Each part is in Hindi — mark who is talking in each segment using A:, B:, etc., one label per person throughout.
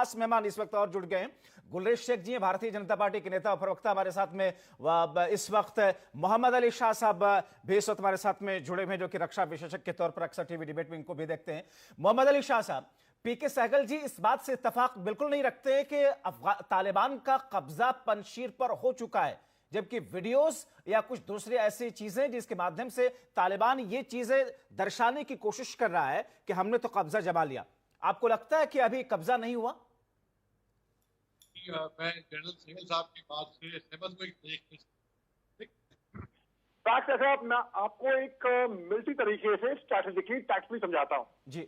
A: खास मेहमान इस वक्त और जुड़ गए हैं। गुलरेज शेख जी हैं, भारतीय जनता पार्टी के नेता और प्रवक्ता हमारे साथ में इस वक्त। मोहम्मद अली शाह साहब भी इस वक्त हमारे साथ में जुड़े हुए हैं, जो कि रक्षा विशेषज्ञ के तौर पर अक्सर टीवी डिबेट में इनको भी देखते हैं। मोहम्मद अली शाह साहब, पीके सहगल जी इस बात से इत्तेफाक बिल्कुल नहीं रखते हैं कि तालिबान का कब्जा पंजशीर पर हो चुका है, जबकि वीडियोस या कुछ दूसरी ऐसी चीजें जिसके माध्यम से तालिबान ये चीजें दर्शाने की कोशिश कर रहा है कि हमने तो कब्जा जमा लिया। आपको लगता है कि अभी कब्जा नहीं हुआ?
B: मैं जनरल सहगल साहब की बात से सहमत हूं।
C: साहब, मैं आपको एक मिलिट्री तरीके से स्ट्रैटेजिकली टैक्टिकली समझाता हूं
A: जी।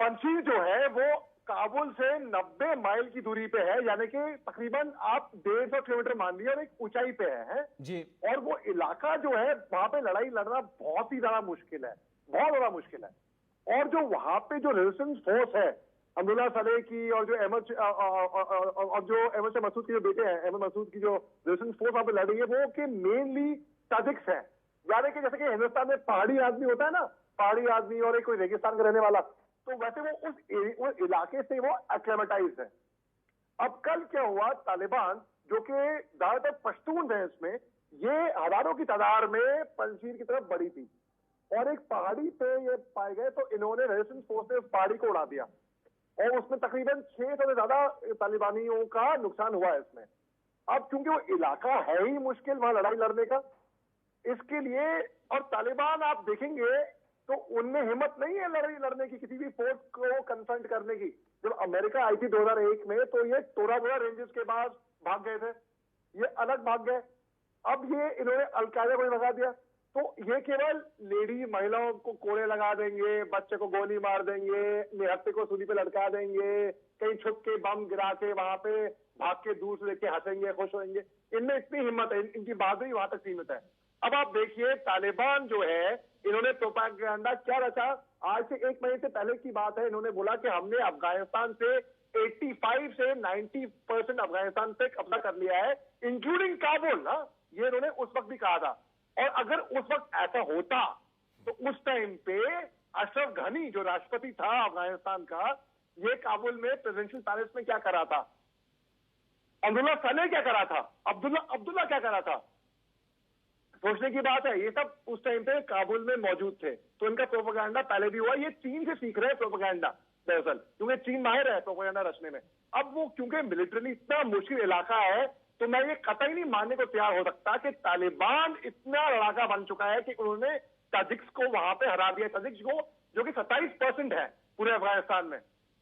C: पंजशीर जो है वो काबुल से 90 माइल की दूरी पे है, यानी कि तकरीबन आप 150 किलोमीटर मान लीजिए, और एक ऊंचाई पे है
A: जी।
C: और वो इलाका जो है वहां पे लड़ाई लड़ना बहुत ही ज्यादा मुश्किल है, बहुत ज्यादा मुश्किल है। और जो वहां पे जो रेजिस्टेंस फोर्स है अब्दुल्ला सलेह की और जो अहमद शाह मसूद के जो बेटे हैं, अहमद मसूद की जो रेजिस्टेंस फोर्स वहां पे लड़ रही है, वो कि मेनली ताजिक्स है। यानी कि जैसे कि हिंदुस्तान में पहाड़ी आदमी होता है ना, पहाड़ी आदमी और एक कोई रेगिस्तान का रहने वाला, तो वैसे वो उस इलाके से वो एक्लेमेटाइज है। अब कल क्या हुआ, तालिबान जो कि ज्यादातर पश्तून है इसमें, ये हजारों की तादाद में पंजशीर की तरफ बढ़ी थी और एक पहाड़ी पे ये पाए गए, तो इन्होंने रेजिस्टेंस फोर्स ने उस पहाड़ी को उड़ा दिया और उसमें तकरीबन 600 से ज्यादा तालिबानियों का नुकसान हुआ है इसमें। अब क्योंकि वो इलाका है ही मुश्किल वहां लड़ाई लड़ने का, इसके लिए, और तालिबान आप देखेंगे तो उनमें हिम्मत नहीं है लड़ाई लड़ने की, किसी भी फोर्स को कन्फ्रंट करने की। जब अमेरिका आई थी 2001 में, तो ये टोरा बोरा रेंजेस के बाद भाग गए थे, ये अलग भाग गए। अब ये इन्होंने अलकायदा को भगा दिया, तो ये केवल लेडी महिलाओं को कोड़े लगा देंगे, बच्चे को गोली मार देंगे, निहत्थे को सूली पे लटका देंगे, कहीं छुप के बम गिरा के वहां पे भाग के दूर से लेके हंसेंगे, खुश होंगे। इनमें इतनी हिम्मत है, इनकी बहादुरी वहां तक सीमित है। अब आप देखिए तालिबान जो है, इन्होंने प्रोपेगेंडा क्या रचा। आज से 1 महीने से पहले की बात है, इन्होंने बोला कि हमने अफगानिस्तान से 85 से 90% अफगानिस्तान पे कब्जा कर लिया है, इंक्लूडिंग काबुल ना, ये इन्होंने उस वक्त भी कहा था। और अगर उस वक्त ऐसा होता तो उस टाइम पे अशरफ घनी जो राष्ट्रपति था अफगानिस्तान का, ये काबुल में प्रेसिडेंशियल पैलेस में क्या करा था, अब्दुल्ला सलेह क्या करा था, अब्दुल्ला क्या करा था, सोचने की बात है। ये सब उस टाइम पे काबुल में मौजूद थे, तो इनका प्रोपेगेंडा पहले भी हुआ। ये चीन से सीख रहे हैं प्रोपेगेंडा दरअसल, क्योंकि चीन माहिर है प्रोपेगेंडा रचने में। अब वो क्योंकि मिलिट्रली इतना मुश्किल इलाका है, तो मैं ये कतई नहीं मानने को तैयार हो सकता कि तालिबान इतना लड़ाका बन चुका है कि उन्होंने ताजिक्स को वहां पे हरा दिया, ताजिक्स को जो कि 27% है पूरे अफगानिस्तान में।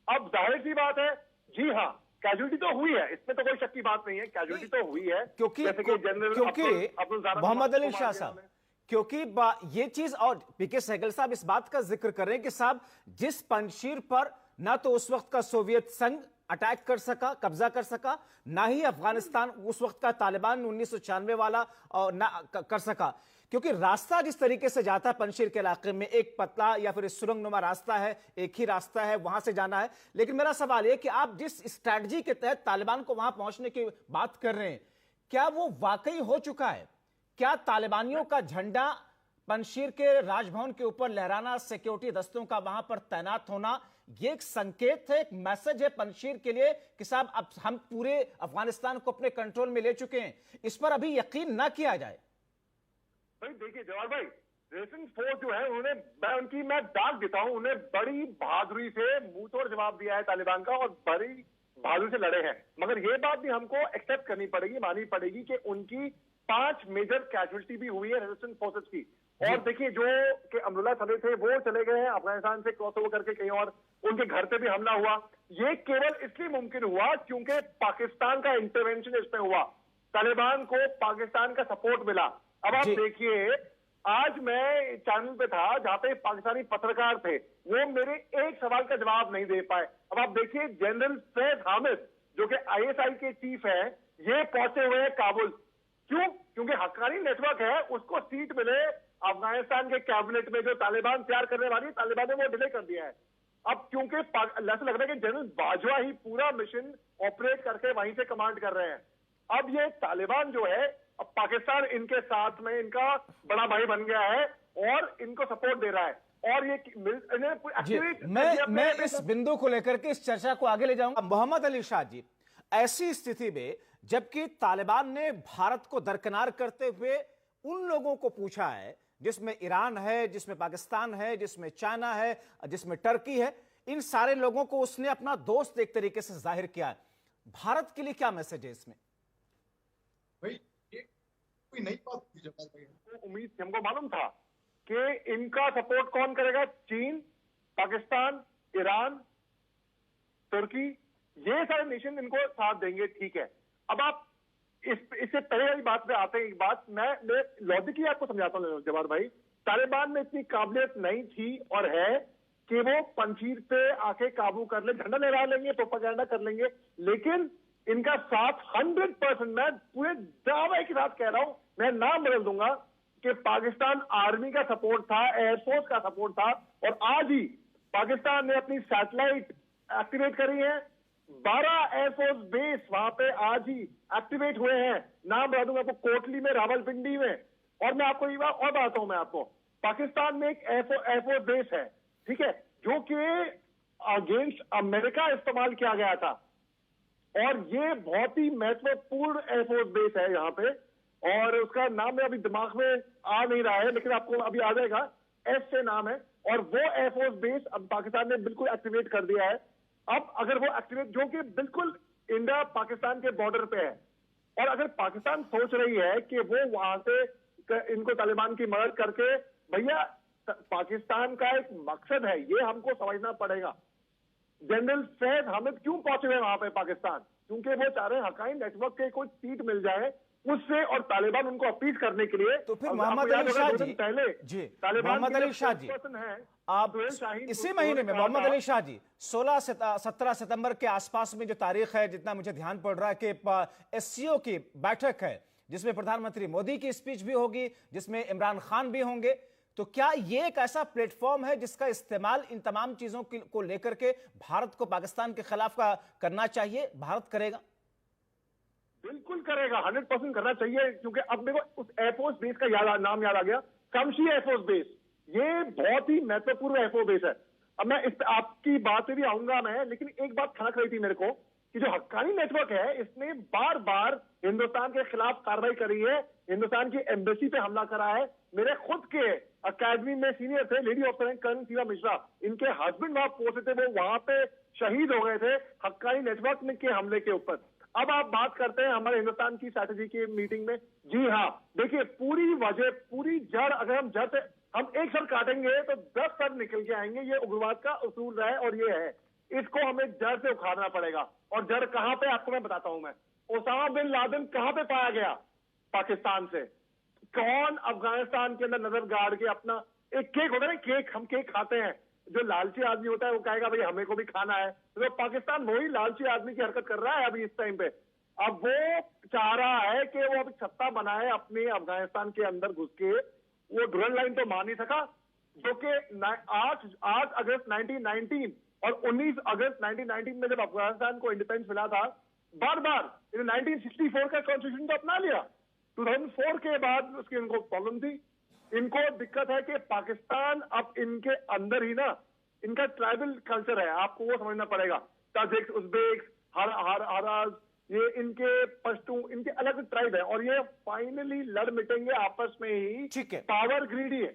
C: अब जाहिर सी बात है, जी हाँ, कैजुअलिटी तो हुई है, इसमें तो कोई शक की बात नहीं है, कैजुअलिटी तो हुई है।
A: क्योंकि मोहम्मद अली शाह साहब, क्योंकि ये चीज, और पीके सहगल साहब इस बात का जिक्र कर रहे हैं कि साहब जिस पंजशीर पर ना तो उस वक्त का सोवियत संघ अटैक कर सका, कब्जा कर सका, ना ही अफगानिस्तान उस वक्त का तालिबान 1996 वाला और ना कर सका, क्योंकि रास्ता जिस तरीके से जाता है पंजशीर के इलाके में, एक पतला या फिर सुरंगनुमा रास्ता है, एक ही रास्ता है, वहां से जाना है। लेकिन मेरा सवाल यह कि आप जिस स्ट्रैटेजी के तहत तालिबान को वहां पहुंचने की बात कर रहे हैं, क्या वो वाकई हो चुका है? क्या तालिबानियों का झंडा पंजशीर के राजभवन के ऊपर लहराना, सिक्योरिटी दस्तों का वहां पर तैनात होना, ये एक संकेत है, एक मैसेज है पंजशीर के लिए कि साहब अब हम पूरे अफगानिस्तान को अपने कंट्रोल में ले चुके हैं, इस पर अभी यकीन ना किया जाए?
C: भाई देखिए जवाहर भाई, रेजिस्टेंस फोर्स जो है, उन्होंने मैं दाग देता हूं, उन्हें बड़ी बहादुरी से मुंह तोड़ जवाब दिया है तालिबान का, और बड़ी बहादुरी से लड़े हैं। मगर ये बात भी हमको एक्सेप्ट करनी पड़ेगी, माननी पड़ेगी कि उनकी 5 मेजर कैजुअलिटी भी हुई है रेजिस्टेंस फोर्सेस की। और देखिए जो कि अब्दुल्ला सलेह थे वो चले गए हैं अफगानिस्तान से क्रॉस ओवर करके कहीं और, उनके घर पे भी हमला हुआ। ये केवल इसलिए मुमकिन हुआ क्योंकि पाकिस्तान का इंटरवेंशन इसमें हुआ, तालिबान को पाकिस्तान का सपोर्ट मिला। अब आप देखिए, आज मैं चैनल पे था जहां पे पाकिस्तानी पत्रकार थे, वो मेरे एक सवाल का जवाब नहीं दे पाए। अब आप देखिए, जनरल फैज हामिद जो कि ISI के चीफ है, ये पहुंचे हुए हैं काबुल। क्यों? क्योंकि हक्कानी नेटवर्क है, उसको सीट मिले अफगानिस्तान के कैबिनेट में, जो तालिबान तैयार करने वाली, तालिबान ने वो डिले कर दिया है। अब क्योंकि ऐसा लग रहा है कि जनरल बाजवा ही पूरा मिशन ऑपरेट करके वहीं से कमांड कर रहे हैं। अब ये तालिबान जो है, अब पाकिस्तान इनके साथ में इनका बड़ा भाई बन गया है और इनको सपोर्ट दे रहा है। और ये
A: जी, मैं इस बिंदु को लेकर के इस चर्चा को आगे ले जाऊंगा। मोहम्मद अली शाह जी, ऐसी स्थिति में जबकि तालिबान ने भारत को दरकिनार करते हुए उन लोगों को पूछा है जिसमें ईरान है, जिसमें पाकिस्तान है, जिसमें चाइना है, जिसमें टर्की है, इन सारे लोगों को उसने अपना दोस्त एक तरीके से जाहिर किया है। भारत के लिए क्या मैसेज है इसमें?
B: भाई ये कोई नई बात थी जवाहर भाई।
C: उम्मीद थी, हमको मालूम था कि इनका सपोर्ट कौन करेगा। चीन, पाकिस्तान, ईरान, तुर्की, ये सारे नेशन इनको साथ देंगे, ठीक है। अब आप इससे पहले वाली बात पे आते हैं। एक बात मैं लॉजिकली आपको समझाता हूँ जवाहर भाई। तालिबान में इतनी काबिलियत नहीं थी और है कि वो पंजीर पे आके काबू कर ले, झंडा लहरा लेंगे, प्रोपेगेंडा कर लेंगे, लेकिन इनका साथ 100%, मैं पूरे दावे के साथ कह रहा हूं, मैं नाम बदल दूंगा, कि पाकिस्तान आर्मी का सपोर्ट था, एयरफोर्स का सपोर्ट था। और आज ही पाकिस्तान ने अपनी सैटेलाइट एक्टिवेट करी है। 12 एयरफोर्स बेस वहां पे आज ही एक्टिवेट हुए हैं। नाम बता दूंगा आपको, कोटली में, रावलपिंडी में। और मैं आपको ये बात और बताता हूं, मैं आपको, पाकिस्तान में एक एयरफोर्स बेस है, ठीक है, जो कि अगेंस्ट अमेरिका इस्तेमाल किया गया था। और ये बहुत ही महत्वपूर्ण एयरफोर्स बेस है यहाँ पे, और उसका नाम में अभी दिमाग में आ नहीं रहा है, लेकिन आपको अभी आ जाएगा। एस से नाम है। और वो एयरफोर्स बेस अब पाकिस्तान ने बिल्कुल एक्टिवेट कर दिया है। अब अगर वो एक्टिवेट, जो कि बिल्कुल इंडिया पाकिस्तान के बॉर्डर पे है, और अगर पाकिस्तान सोच रही है कि वो वहां से इनको तालिबान की मदद करके, भैया पाकिस्तान का एक मकसद है, ये हमको समझना पड़ेगा। जनरल फैज हामिद क्यों पहुंचे हुए वहां पे पाकिस्तान? क्योंकि वो चाह रहे हैं हकाई नेटवर्क के कोई सीट मिल जाए उससे, और तालिबान उनको अपील करने के लिए।
A: तो फिर मोहम्मद अली शाह जी,
C: पहले
A: जी
C: तालिबान
A: मोहम्मद अली शाह जी, आप इसी महीने में मोहम्मद अली शाह जी 17 सितंबर के आसपास में जो तारीख है, जितना मुझे ध्यान पड़ रहा है, कि एससीओ की बैठक है जिसमें प्रधानमंत्री मोदी की स्पीच भी होगी, जिसमें इमरान खान भी होंगे। तो क्या ये एक ऐसा प्लेटफॉर्म है जिसका इस्तेमाल इन तमाम चीजों को लेकर के भारत को पाकिस्तान के खिलाफ करना चाहिए? भारत करेगा?
C: बिल्कुल करेगा, 100% करना चाहिए। क्योंकि अब देखो, उस एयरफोर्स बेस का नाम याद आ गया, कमशी एयरफोर्स बेस। ये बहुत ही महत्वपूर्ण एयरफोर्स बेस है। अब मैं इस आपकी बात पे भी आऊंगा मैं, लेकिन एक बात खनक रही थी मेरे को, कि जो हक्कानी नेटवर्क है, इसने बार बार हिंदुस्तान के खिलाफ कार्रवाई करी है, हिंदुस्तान की एम्बेसी पे हमला करा है। मेरे खुद के अकेडमी में सीनियर थे, लेडी ऑफिसर हैं कर्नल सीमा मिश्रा, इनके हस्बैंड वहां पहुंचे थे, वो वहां पे शहीद हो गए थे हक्कानी नेटवर्क के हमले के ऊपर। अब आप बात करते हैं हमारे हिंदुस्तान की स्ट्रैटेजी की मीटिंग में। जी हाँ, देखिए, पूरी वजह, पूरी जड़, अगर हम जड़ से हम एक सर काटेंगे तो 10 सर निकल के आएंगे। ये उग्रवाद का उसूल रहा है, और ये है, इसको हमें जड़ से उखाड़ना पड़ेगा। और जड़ कहां पे, आपको मैं बताता हूं। मैं, ओसामा बिन लादेन कहां पे पाया गया? पाकिस्तान से। कौन अफगानिस्तान के अंदर नजर गाड़ के अपना एक केक होता है ना, केक, हम केक खाते हैं, जो लालची आदमी होता है वो कहेगा भाई हमें को भी खाना है। तो पाकिस्तान वही लालची आदमी की हरकत कर रहा है अभी इस टाइम पे। अब वो चाह रहा है कि वो अभी सत्ता बनाए अपने अफगानिस्तान के अंदर घुस के। वो ड्यूरल लाइन तो मान नहीं सका, जो कि 8 अगस्त 1919 और 19 अगस्त 1919 में जब अफगानिस्तान को इंडिपेंडेंस मिला था, बार बार 1964 का कॉन्स्टिट्यूशन तो अपना लिया। 2004 के बाद उसकी इनको प्रॉब्लम थी। इनको दिक्कत है कि पाकिस्तान अब इनके अंदर ही ना, इनका ट्राइबल कल्चर है, आपको वो समझना पड़ेगा। ताजिक, उज़्बेक, हराज, ये इनके पश्तू, इनके अलग ट्राइब है, और ये फाइनली लड़ मिटेंगे आपस में ही।
A: ठीक है,
C: पावर ग्रीडी है।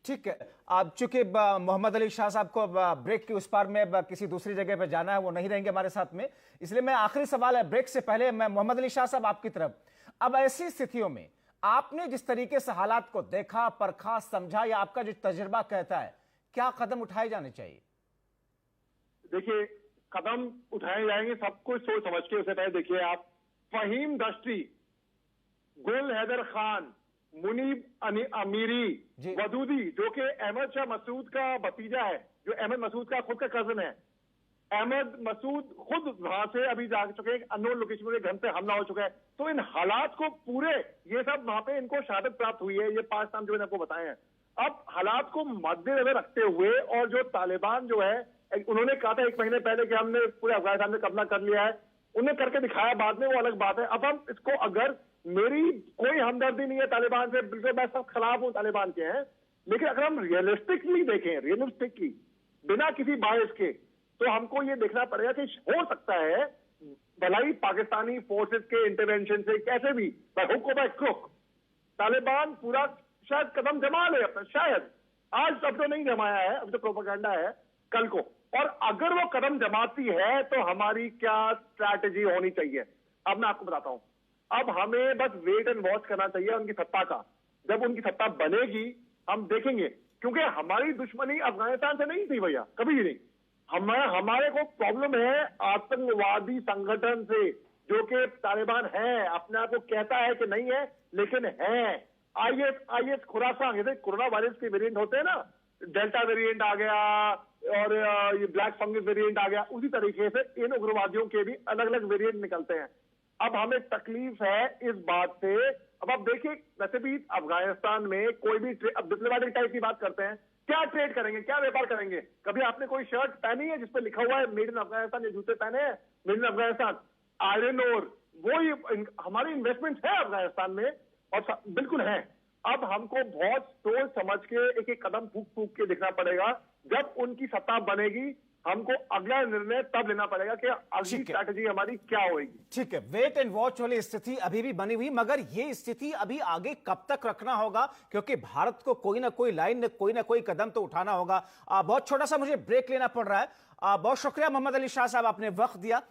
A: ठीक है। अब चूंकि मोहम्मद अली शाह साहब को ब्रेक के उस पार में किसी दूसरी जगह पर जाना है, वो नहीं रहेंगे हमारे साथ में, इसलिए मैं आखिरी सवाल है ब्रेक से पहले, मैं मोहम्मद अली शाह साहब आपकी तरफ, अब ऐसी स्थितियों में आपने जिस तरीके से हालात को देखा, परखा, समझा, या आपका जो तजुर्बा कहता है, क्या कदम उठाए जाने चाहिए?
C: देखिए, कदम उठाए जाएंगे सब कुछ सोच समझ के। उससे पहले देखिए आप, फहीम दश्ती, गुल हैदर खान, मुनीब अमीरी, वदूदी, जो कि अहमद शाह मसूद का भतीजा है, जो अहमद मसूद का खुद का कजन है। अहमद मसूद खुद वहां से अभी जा चुके हैं, अननोन लोकेशन में घर पे हमला हो चुका है। तो इन हालात को पूरे, ये सब वहां पे इनको शहादत प्राप्त हुई है, ये 5 नाम जो मैंने आपको बताए हैं। अब हालात को मद्देनजर रखते हुए, और जो तालिबान जो है, उन्होंने कहा था 1 महीने पहले कि हमने पूरे अफगानिस्तान में कब्जा कर लिया है, उन्हें करके दिखाया बाद में, वो अलग बात है। अब हम इसको, अगर मेरी कोई हमदर्दी नहीं है तालिबान से, बिल्कुल मैं सब खिलाफ हूं तालिबान के हैं, लेकिन अगर हम रियलिस्टिकली देखें, रियलिस्टिकली बिना किसी बायस के, तो हमको ये देखना पड़ेगा कि हो सकता है भलाई पाकिस्तानी फोर्सेस के इंटरवेंशन से कैसे भी बाय हुक और बाय क्रुक तालिबान पूरा शायद कदम जमा ले अपना, शायद आज अब तो नहीं जमाया है, अब तो प्रोपेगेंडा है कल को। और अगर वो कदम जमाती है तो हमारी क्या स्ट्रैटेजी होनी चाहिए, अब मैं आपको बताता हूं। अब हमें बस वेट एंड वॉच करना चाहिए उनकी सत्ता का। जब उनकी सत्ता बनेगी हम देखेंगे, क्योंकि हमारी दुश्मनी अफगानिस्तान से नहीं थी भैया, कभी भी नहीं। हमारे को प्रॉब्लम है आतंकवादी संगठन से, जो कि तालिबान है, अपने आप को कहता है कि नहीं है लेकिन है। आईएस खुरासान, जैसे कोरोना वायरस के वेरिएंट होते हैं ना, डेल्टा वेरिएंट आ गया और ये ब्लैक फंगस वेरिएंट आ गया, उसी तरीके से इन उग्रवादियों के भी अलग अलग वेरिएंट निकलते हैं। अब हमें तकलीफ है इस बात से। अब आप देखिए, वैसे भी अफगानिस्तान में कोई भी अब डिप्लोमेटिक टाइप की बात करते हैं, क्या ट्रेड करेंगे, क्या व्यापार करेंगे? कभी आपने कोई शर्ट पहनी है जिसपे लिखा हुआ है मेड इन अफगानिस्तान, या जूते पहने हैं made in Afghanistan? Iron ore, वो हमारी इन्वेस्टमेंट है अफगानिस्तान में, और बिल्कुल है। अब हमको बहुत सोच समझ के एक एक कदम फूक फूक के देखना पड़ेगा। जब उनकी सत्ता बनेगी हमको अगला निर्णय तब लेना पड़ेगा कि अगली स्ट्रैटेजी हमारी क्या होगी।
A: ठीक है, वेट एंड वॉच वाली स्थिति अभी भी बनी हुई, मगर ये स्थिति अभी आगे कब तक रखना होगा, क्योंकि भारत को कोई ना कोई लाइन, कोई ना कोई कदम तो उठाना होगा। बहुत छोटा सा मुझे ब्रेक लेना पड़ रहा है। बहुत शुक्रिया मोहम्मद अली शाह साहब, आपने वक्त दिया।